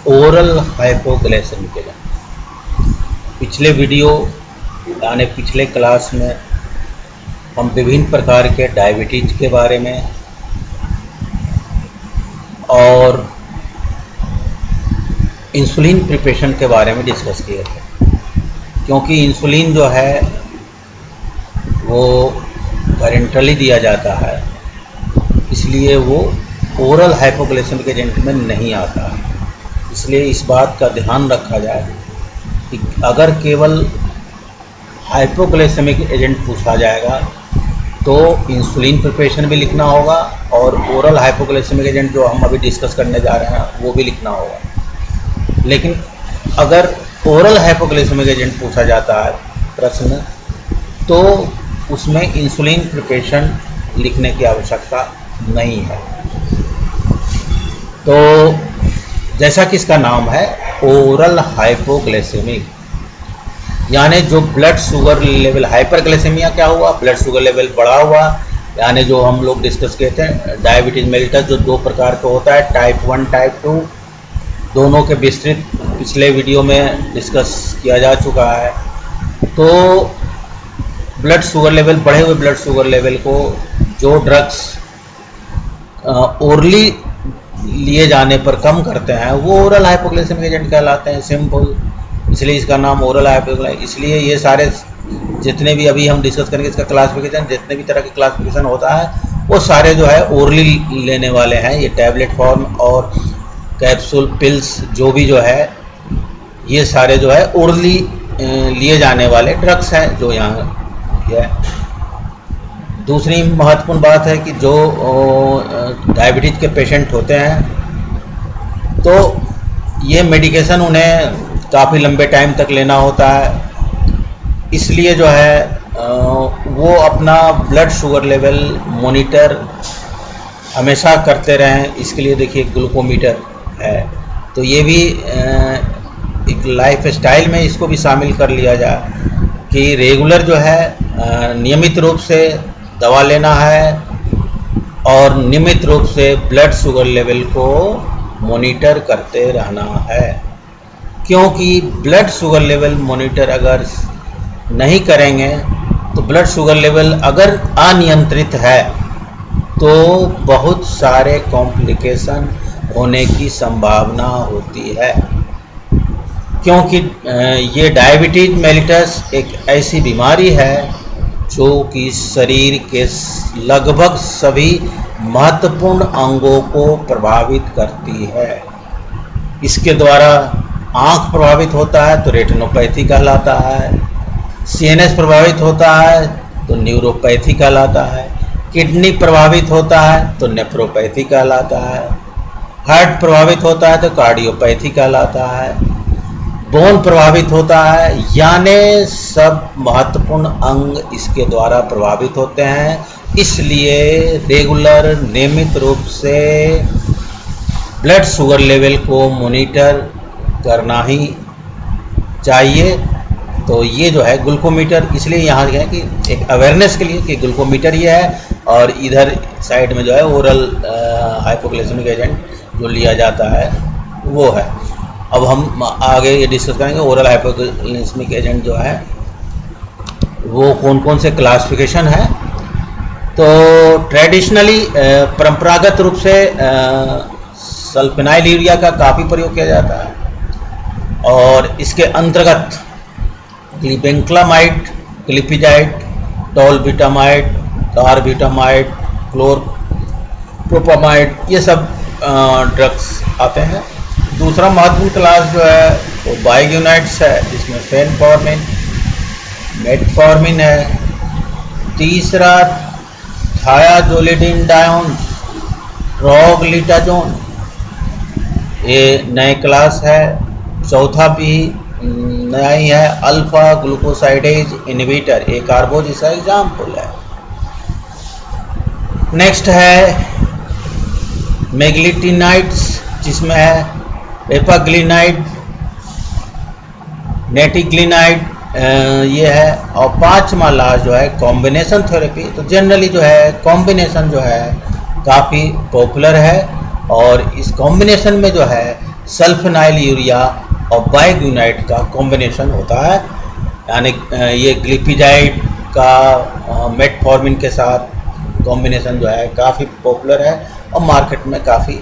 Oral hypoglycaemia. पिछले video यानी पिछले क्लास में हम विभिन्न प्रकार के डायबिटीज के बारे में और इंसुलिन प्रिपरेशन के बारे में डिस्कस किए थे। क्योंकि इंसुलिन जो है वो पेरेंटली दिया जाता है, इसलिए वो ओरल हाइपोग्लाइसेमिक एजेंट में नहीं आता है। इसलिए इस बात का ध्यान रखा जाए कि अगर केवल हाइपोग्लाइसेमिक एजेंट पूछा जाएगा तो इंसुलिन प्रिपरेशन भी लिखना होगा और ओरल हाइपोग्लाइसेमिक एजेंट जो हम अभी डिस्कस करने जा रहे हैं वो भी लिखना होगा। लेकिन अगर ओरल हाइपोग्लाइसेमिक एजेंट पूछा जाता है प्रश्न, तो उसमें इंसुलिन प्रिपरेशन लिखने की आवश्यकता नहीं है। तो जैसा कि इसका नाम है ओरल हाइपोग्लाइसेमिक, यानी जो ब्लड शुगर लेवल, हाइपरग्लाइसेमिया क्या हुआ, ब्लड शुगर लेवल बढ़ा हुआ, यानी जो हम लोग डिस्कस किए थे डायबिटीज मेलिटस जो दो प्रकार का होता है, टाइप 1 टाइप 2, दोनों के विस्तृत पिछले वीडियो में डिस्कस किया जा चुका है। तो ब्लड शुगर लेवल, बढ़े हुए ब्लड शुगर लेवल को जो ड्रग्स ओरली लिए जाने पर कम करते हैं वो ओरल हाइपोग्लाइसेमिक एजेंट कहलाते हैं, सिंपल। इसलिए इसका नाम ओरल हाइपोग्लाइसेमिक। इसलिए ये सारे जितने भी अभी हम डिस्कस करेंगे इसका क्लासिफिकेशन, जितने भी तरह के क्लासिफिकेशन होता है वो सारे जो है ओरली लेने वाले हैं। ये टैबलेट फॉर्म और कैप्सूल, पिल्स जो भी जो है ये सारे जो है ओरली लिए जाने वाले ड्रग्स हैं जो यहाँ है। दूसरी महत्वपूर्ण बात है कि जो डायबिटीज के पेशेंट होते हैं तो ये मेडिकेशन उन्हें काफ़ी लंबे टाइम तक लेना होता है, इसलिए जो है वो अपना ब्लड शुगर लेवल मॉनिटर हमेशा करते रहें। इसके लिए देखिए ग्लूकोमीटर है, तो ये भी एक लाइफ स्टाइल में इसको भी शामिल कर लिया जाए कि रेगुलर जो है नियमित रूप से दवा लेना है और नियमित रूप से ब्लड शुगर लेवल को मॉनिटर करते रहना है। क्योंकि ब्लड शुगर लेवल मॉनिटर अगर नहीं करेंगे तो ब्लड शुगर लेवल अगर अनियंत्रित है तो बहुत सारे कॉम्प्लिकेशन होने की संभावना होती है। क्योंकि ये डायबिटीज मेलिटस एक ऐसी बीमारी है जो कि शरीर के लगभग सभी महत्वपूर्ण अंगों को प्रभावित करती है। इसके द्वारा आँख प्रभावित होता है तो रेटिनोपैथी कहलाता है, सीएनएस प्रभावित होता है तो न्यूरोपैथी कहलाता है, किडनी प्रभावित होता है तो नेफ्रोपैथी कहलाता है, हार्ट प्रभावित होता है तो कार्डियोपैथी कहलाता है, बोन प्रभावित होता है, यानी सब महत्वपूर्ण अंग इसके द्वारा प्रभावित होते हैं। इसलिए रेगुलर नियमित रूप से ब्लड शुगर लेवल को मॉनिटर करना ही चाहिए। तो ये जो है ग्लूकोमीटर, इसलिए यहाँ है कि एक अवेयरनेस के लिए कि ग्लूकोमीटर ये है और इधर साइड में जो है ओरल हाइपोग्लाइसेमिक एजेंट जो लिया जाता है वो है। अब हम आगे ये डिस्कस करेंगे ओरल हाइपोग्लाइसेमिक एजेंट जो है वो कौन कौन से क्लासिफिकेशन है। तो ट्रेडिशनली परंपरागत रूप से सल्फेनाइलयूरिया का काफ़ी प्रयोग किया जाता है और इसके अंतर्गत क्लिबेंक्लामाइड, क्लिपिजाइड, टोलबिटामाइड, कार्बिटामाइड, क्लोरप्रोपामाइड ये सब ड्रग्स आते हैं। दूसरा महत्वपूर्ण क्लास जो है वो बाइग्यूनाइड्स है, जिसमें फेनफॉर्मिन, मेटफॉर्मिन है। तीसरा थायाजोलिडिंडायोन, ट्रोग्लिटाजोन, ये नए क्लास है। चौथा भी नया ही है, अल्फा ग्लूकोसाइडेज इनहिबिटर, एक कार्बोज इसका एग्जाम्पल है। नेक्स्ट है मेग्लिटिनाइड्स, जिसमें है एपाग्लिनाइड, नेटिग्लिनाइड ये है। और पांचवा लास्ट जो है कॉम्बिनेशन थेरेपी। तो जनरली जो है कॉम्बिनेशन जो है काफ़ी पॉपुलर है और इस कॉम्बिनेशन में जो है सल्फोनाइल यूरिया और बाइग्यूनाइट का कॉम्बिनेशन होता है, यानी ये ग्लिपिजाइड का मेटफॉर्मिन के साथ कॉम्बिनेशन जो है काफ़ी पॉपुलर है और मार्केट में काफ़ी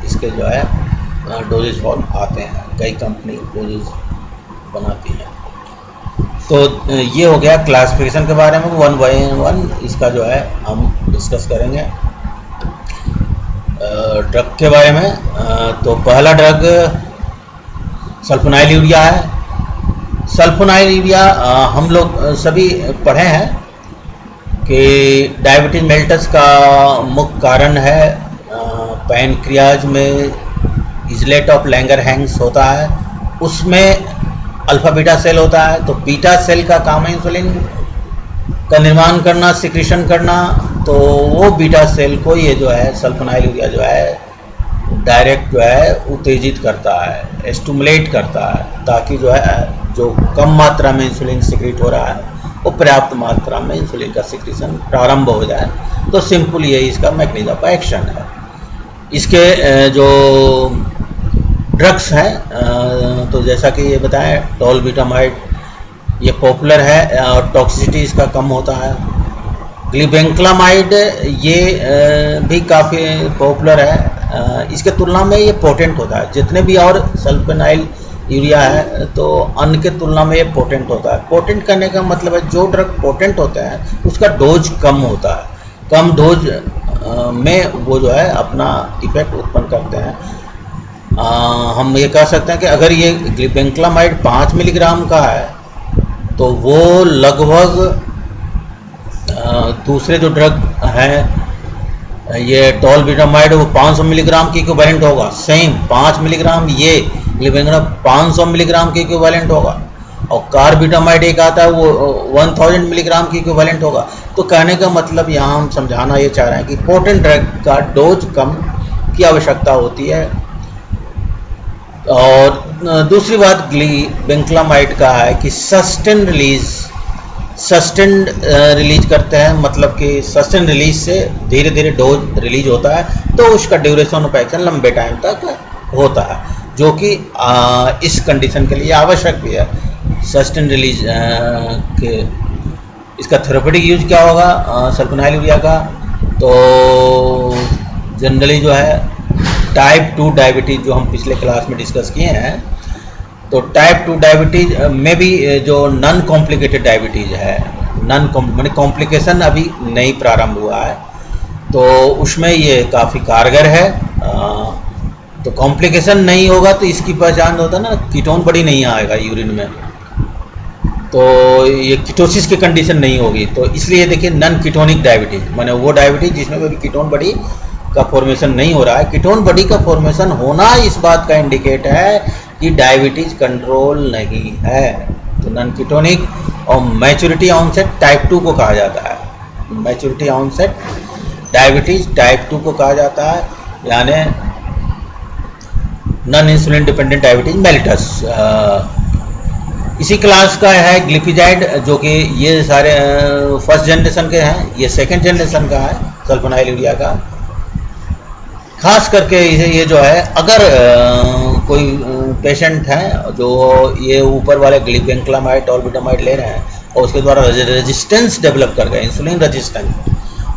इसके जो है डोजेज फॉर्म आते हैं, कई कंपनी डोजेज बनाती है। तो ये हो गया क्लासिफिकेशन के बारे में, वन बाय वन इसका जो है हम डिस्कस करेंगे। ड्रग के बारे में तो पहला ड्रग सल्फोनाइल यूरिया है। सल्फोनाइल यूरिया हम लोग सभी पढ़े हैं कि डायबिटीज मेल्टस का मुख्य कारण है पैनक्रियाज में इजलेट ऑफ लैंगरहैंस होता है, उसमें अल्फा बीटा सेल होता है। तो बीटा सेल का काम है इंसुलिन का निर्माण करना, सिक्रीशन करना, तो वो बीटा सेल को ये जो है सल्फोनाइल यूरिया जो है डायरेक्ट जो है उत्तेजित करता है, स्टिमुलेट करता है, ताकि जो है जो कम मात्रा में इंसुलिन सिक्रीट हो रहा है वो पर्याप्त मात्रा में इंसुलिन का सिक्रीशन प्रारंभ हो जाए। तो सिंपल यही इसका मैकेनिज्म ऑफ एक्शन है। इसके जो ड्रग्स हैं तो जैसा कि ये बताएं टोलबुटामाइड ये पॉपुलर है और टॉक्सिसिटी इसका कम होता है। ग्लिबेंक्लामाइड ये भी काफ़ी पॉपुलर है, इसके तुलना में ये पोटेंट होता है। जितने भी और सल्फोनाइल यूरिया है तो अन्य के तुलना में ये पोटेंट होता है। पोटेंट करने का मतलब है जो ड्रग पोटेंट होता है उसका डोज कम होता है, कम डोज में वो जो है अपना इफेक्ट उत्पन्न करते हैं। हम ये कह सकते हैं कि अगर ये ग्लिबेंक्लामाइड 5 मिलीग्राम का है तो वो लगभग दूसरे जो ड्रग हैं ये टोलबुटामाइड वो 500 मिलीग्राम की इक्विवेलेंट होगा। सेम 5 मिलीग्राम ये ग्लिबेंक्लामाइड 500 मिलीग्राम की इक्विवेलेंट होगा और कार्बिटामाइड एक आता है वो 1000 मिलीग्राम की इक्विवेलेंट होगा। तो कहने का मतलब यहाँ हम समझाना ये चाह रहे हैं कि पोटेंट ड्रग का डोज कम की आवश्यकता होती है। और दूसरी बात ग्लिबेंक्लामाइड का है कि सस्टेन रिलीज करते हैं, मतलब कि सस्टेन रिलीज से धीरे धीरे डोज रिलीज होता है तो उसका ड्यूरेशन ऑफ एक्शन लंबे टाइम तक होता है, जो कि इस कंडीशन के लिए आवश्यक भी है। सस्टेन रिलीज के इसका थेरेपेटिक यूज क्या होगा सल्फोनाइल यूरिया का, तो जनरली जो है टाइप 2 डायबिटीज़ जो हम पिछले क्लास में डिस्कस किए हैं, तो टाइप 2 डायबिटीज़ में भी जो नॉन कॉम्प्लिकेटेड डायबिटीज़ है, माने कॉम्प्लिकेशन अभी नहीं प्रारंभ हुआ है, तो उसमें ये काफ़ी कारगर है। तो कॉम्प्लिकेशन नहीं होगा तो इसकी पहचान होता है ना, कीटोन बड़ी नहीं आएगा यूरिन में, तो ये कीटोसिस की कंडीशन नहीं होगी। तो इसलिए देखिए नॉन कीटोनिक डायबिटीज़ माने वो डायबिटीज़ जिसमें भी कीटोन बड़ी का फॉर्मेशन नहीं हो रहा है। कीटोन बॉडी का फॉर्मेशन होना इस बात का इंडिकेट है कि डायबिटीज कंट्रोल नहीं है। तो नॉन कीटोनिक और मैच्योरिटी ऑनसेट टाइप 2 को कहा जाता है। मैच्योरिटी ऑनसेट डायबिटीज टाइप 2 को कहा जाता है, यानी non insulin dependent diabetes mellitus. इसी क्लास का है ग्लिपिजाइड, जो कि ये सारे फर्स्ट जनरेशन के हैं, ये सेकेंड जनरेशन का है सल्फोनाइल यूरिया का। खास करके ये जो है अगर कोई पेशेंट है जो ये ऊपर वाले ग्लिबेंक्लामाइड टोलबुटामाइड ले रहे हैं और उसके द्वारा रेजिस्टेंस डेवलप कर गए, इंसुलिन रेजिस्टेंस,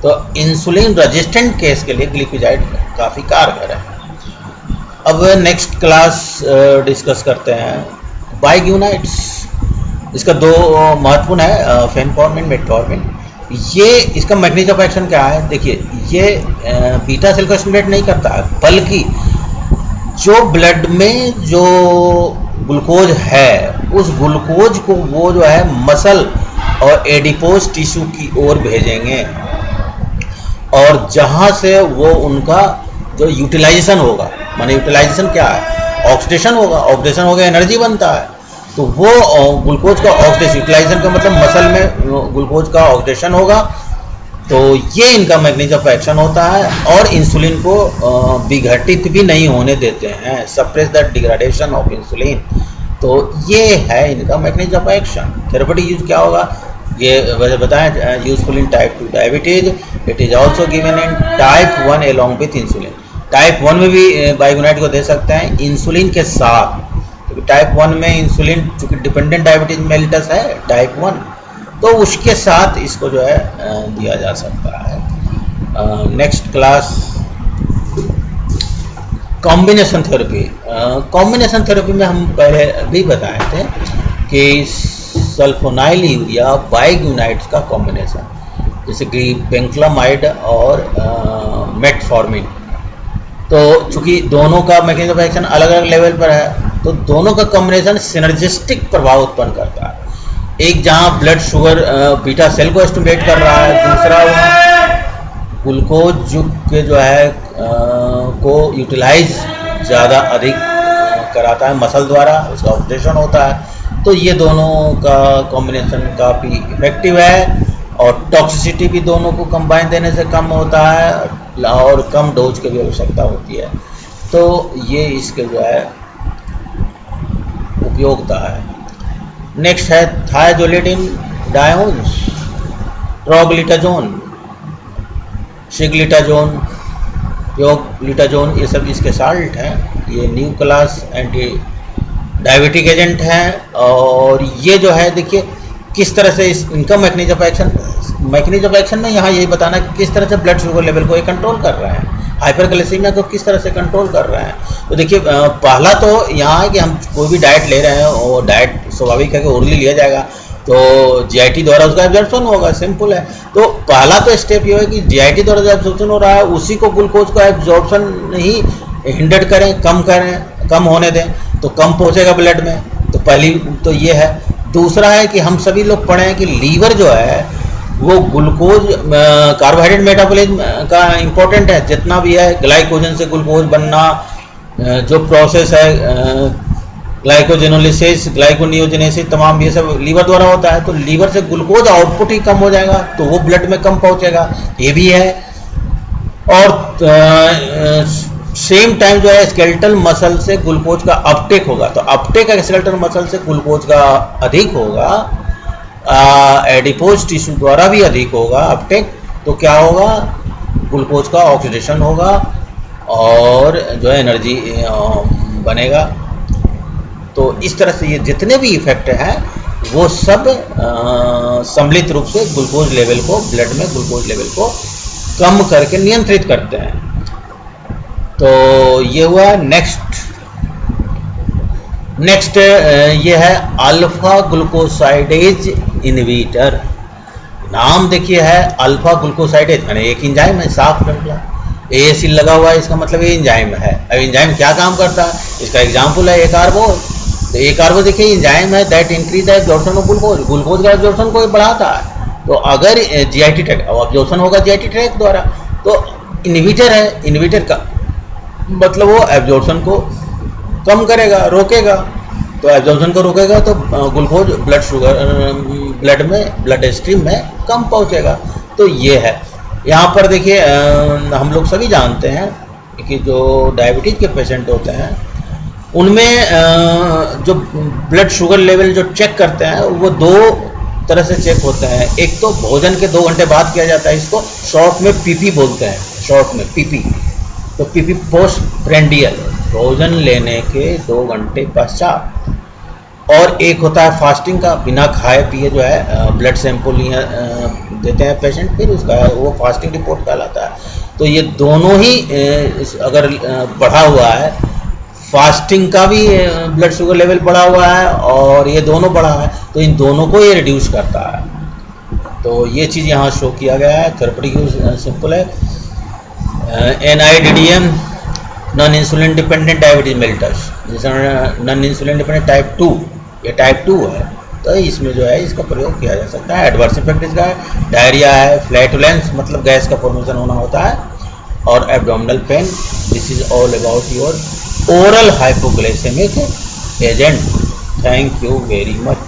तो इंसुलिन रेजिस्टेंट केस के लिए ग्लिपिजाइड काफ़ी कारगर है। अब नेक्स्ट क्लास डिस्कस करते हैं बाइग्यूनाइड्स। इसका दो महत्वपूर्ण है, फेनफॉर्मिन मेटफॉर्मिन। ये इसका मैकेनिज्म ऑफ एक्शन क्या है, देखिए ये बीटा सेल को स्टिमुलेट नहीं करता है, बल्कि जो ब्लड में जो ग्लूकोज है उस ग्लूकोज को वो जो है मसल और एडिपोज टिश्यू की ओर भेजेंगे और जहाँ से वो उनका जो यूटिलाइजेशन होगा, माने यूटिलाइजेशन क्या है, ऑक्सीडेशन होगा, ऑक्सीडेशन हो गया एनर्जी बनता है, तो वो ग्लूकोज का ऑक्सीडेशन, यूटिलाइजेशन का मतलब मसल में ग्लूकोज का ऑक्सीडेशन होगा। तो ये इनका मैकेनिज्म ऑफ एक्शन होता है और इंसुलिन को विघटित भी नहीं होने देते हैं, suppress the degradation of insulin. तो ये है इनका mechanism of action. Therapeutic use क्या होगा, ये वैसे बताएं, useful in type 2 diabetes, it is also given in type 1 along with insulin. Type 1 में भी बाइगोनाइट को दे सकते हैं इंसुलिन के साथ, क्योंकि टाइप 1 में इंसुलिन चूंकि डिपेंडेंट डायबिटीज मेलिटस है टाइप 1, तो उसके साथ इसको जो है दिया जा सकता है। Next class combination therapy. Combination therapy में हम पहले भी बताए थे कि सल्फोनाइल यूरिया बाइगोनाइट्स का कॉम्बिनेशन, जैसे कि बेंक्लामाइड और मेटफॉर्मिन, तो चूंकि दोनों का मैकेनिज्म ऑफ एक्शन अलग अलग लेवल पर है, तो दोनों का कॉम्बिनेशन सिनर्जिस्टिक प्रभाव उत्पन्न करता है। एक जहां ब्लड शुगर बीटा सेल को स्टिमुलेट कर रहा है, दूसरा वहाँ ग्लूकोज के जो है को यूटिलाइज ज़्यादा अधिक कराता है मसल द्वारा, उसका ऑक्सीडेशन होता है। तो ये दोनों का कॉम्बिनेशन काफ़ी इफेक्टिव है और टॉक्सिसिटी भी दोनों को कंबाइन देने से कम होता है और कम डोज की भी आवश्यकता होती है। तो ये इसके जो है उपयोगिता है। नेक्स्ट है थायाजोलिडिन डायोन्स, ट्रोग्लिटाजोन, सिग्लिटाजोन, योग्लिटाजोन, ये सब इसके साल्ट हैं। ये new class anti diabetic agent हैं और ये जो है देखिए किस तरह से इनका मैकेनिज्म ऑफ एक्शन में यहाँ यही बताना कि किस तरह से ब्लड शुगर लेवल को ये कंट्रोल कर रहे हैं, हाइपरग्लाइसेमिया को किस तरह से कंट्रोल कर रहे हैं। तो देखिए पहला तो यहाँ है कि हम कोई भी डाइट ले रहे हैं और डाइट स्वाभाविक है कि ओरली लिया जाएगा तो जीआईटी द्वारा उसका एब्जॉर्प्शन होगा, सिंपल है। तो पहला तो स्टेप ये है कि जीआईटी द्वारा जो एब्जॉर्प्शन हो रहा है उसी को ग्लूकोज का एब्जॉर्प्शन ही हिंडर करें, कम होने दें, तो कम पहुँचेगा ब्लड में। तो पहली तो ये है। दूसरा है कि हम सभी लोग पढ़े हैं कि लीवर जो है वो ग्लूकोज कार्बोहाइड्रेट मेटाबॉलिज्म का इम्पोर्टेंट है, जितना भी है ग्लाइकोजन से ग्लूकोज बनना जो प्रोसेस है, ग्लाइकोजेनोलिसिस, ग्लाइकोनियोजेनेसिस, तमाम ये सब लीवर द्वारा होता है। तो लीवर से ग्लूकोज आउटपुट ही कम हो जाएगा तो वो ब्लड में कम पहुंचेगा, ये भी है। और सेम टाइम जो है स्केलेटल मसल से ग्लूकोज का अपटेक होगा, तो अपटेक स्केलेटल मसल से ग्लूकोज का अधिक होगा, एडिपोज टिश्यू द्वारा भी अधिक होगा अपटेक। तो क्या होगा, ग्लूकोज का ऑक्सीडेशन होगा और जो है एनर्जी बनेगा। तो इस तरह से ये जितने भी इफेक्ट हैं वो सब सम्मिलित रूप से ग्लूकोज लेवल को, ब्लड में ग्लूकोज लेवल को कम करके नियंत्रित करते हैं। तो ये हुआ। नेक्स्ट ये है अल्फा ग्लूकोसाइडेज इनहिबिटर। नाम देखिए है अल्फा ग्लूकोसाइडेज, यानी एक एंजाइम है, साफ कर दिया, एएसी लगा हुआ है, इसका मतलब ये एंजाइम है। अब एंजाइम क्या काम करता है, इसका एग्जाम्पल है एकार्बोज। तो एकार्बोज देखिए एंजाइम है that increase the absorption of glucose, glucose का एब्जॉर्प्शन को बढ़ाता है। तो अगर जीआईटी ट्रैक एब्जॉर्प्शन होगा जीआईटी ट्रैक द्वारा, तो इनहिबिटर है, इनहिबिटर का मतलब वो एब्जॉर्प्शन को कम करेगा, रोकेगा। तो एब्जॉर्प्शन को रोकेगा तो ग्लूकोज ब्लड शुगर ब्लड में, ब्लड स्ट्रीम में कम पहुंचेगा। तो ये है। यहाँ पर देखिए हम लोग सभी जानते हैं कि जो डायबिटीज के पेशेंट होते हैं उनमें जो ब्लड शुगर लेवल जो चेक करते हैं वो दो तरह से चेक होते हैं। एक तो भोजन के 2 घंटे बाद किया जाता है, इसको शॉर्ट में पीपी बोलते हैं, शॉर्ट में पीपी। तो पीपी पोस्ट प्रेंडियल, भोजन लेने के 2 घंटे पश्चात। और एक होता है फास्टिंग का, बिना खाए पिए जो है ब्लड सैंपल देते हैं पेशेंट, फिर उसका वो फास्टिंग रिपोर्ट कहलाता है। तो ये दोनों ही अगर बढ़ा हुआ है, फास्टिंग का भी ब्लड शुगर लेवल बढ़ा हुआ है और ये दोनों बढ़ा है, तो इन दोनों को ये रिड्यूस करता है। तो ये चीज़ यहाँ शो किया गया है, थेरेपेटिक सिंपल है। NIDDM non insulin dependent diabetes mellitus, जैसे नॉन इंसुलिन डिपेंडेंट टाइप 2, ये टाइप 2 है। तो इसमें जो है इसका प्रयोग किया जा सकता है। एडवर्स इफेक्ट इसका है, डायरिया है, फ्लैटुलेंस मतलब गैस का फॉर्मेशन होना होता है, और abdominal pain. This is all about your oral hypoglycaemic agent. Thank you very much.